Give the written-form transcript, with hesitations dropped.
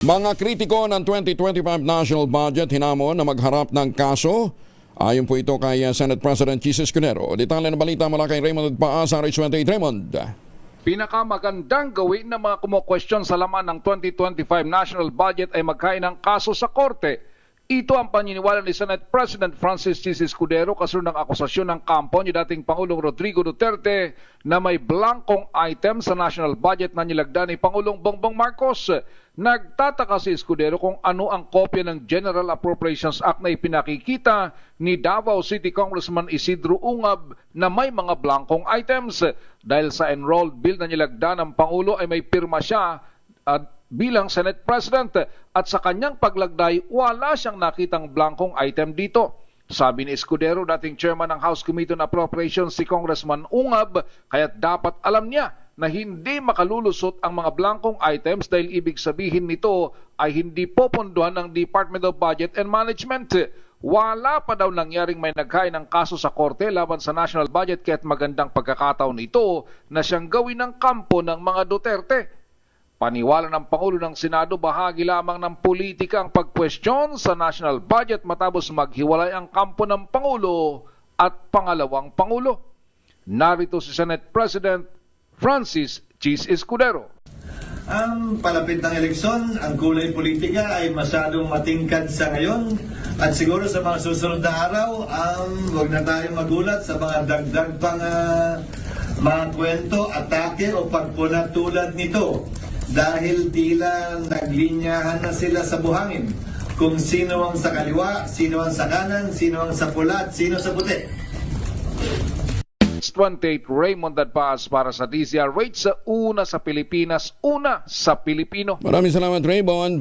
Mga kritiko ng 2025 national budget hinamon na magharap ng kaso. Ayon po ito kay Senate President Jesus Escudero. Detalye ng balita mula kay Raymond Paas, RH28 Raymond. Pinakamagandang gawin ng mga kumo-question sa laman ng 2025 national budget ay magkain ng kaso sa korte. Ito ang paniniwala ni Senate President Francis C. Escudero kasunod ng akusasyon ng kampo ni dating Pangulong Rodrigo Duterte na may blankong item sa national budget na nilagda ni Pangulong Bongbong Marcos. Nagtataka si Escudero kung ano ang kopya ng General Appropriations Act na ipinakikita ni Davao City Congressman Isidro Ungab na may mga blankong items. Dahil sa enrolled bill na nilagda ng Pangulo ay may pirma siya bilang Senate President at sa kanyang paglagday wala siyang nakitang blankong item dito. Sabi ni Escudero, dating chairman ng House Committee on Appropriations si Congressman Ungab, kaya't dapat alam niya na hindi makalulusot ang mga blankong items dahil ibig sabihin nito ay hindi popondohan ng Department of Budget and Management. Wala pa daw nangyaring may naghain ng kaso sa korte laban sa national budget kaya't magandang pagkakataon ito na siyang gawin ng kampo ng mga Duterte. Paniwala ng Pangulo ng Senado, bahagi lamang ng politika ang pag-question sa national budget matapos maghiwalay ang kampo ng Pangulo at pangalawang Pangulo. Narito si Senate President Francis Chis Escudero. Ang palapit ng eleksyon, ang kulay politika ay masyadong matingkad sa ngayon at siguro sa mga susunod na araw, huwag na tayong magulat sa mga dagdag pang mga kwento, atake o pagpuna tulad nito. Dahil tila naglinyahan na sila sa buhangin kung sino ang sa kaliwa, sino ang sa kanan, sino ang sa pula at sino sa puti. 28 Raymond Dadpaas para sa DZRH, una sa Pilipinas, una sa Pilipino. Maraming salamat Raymond.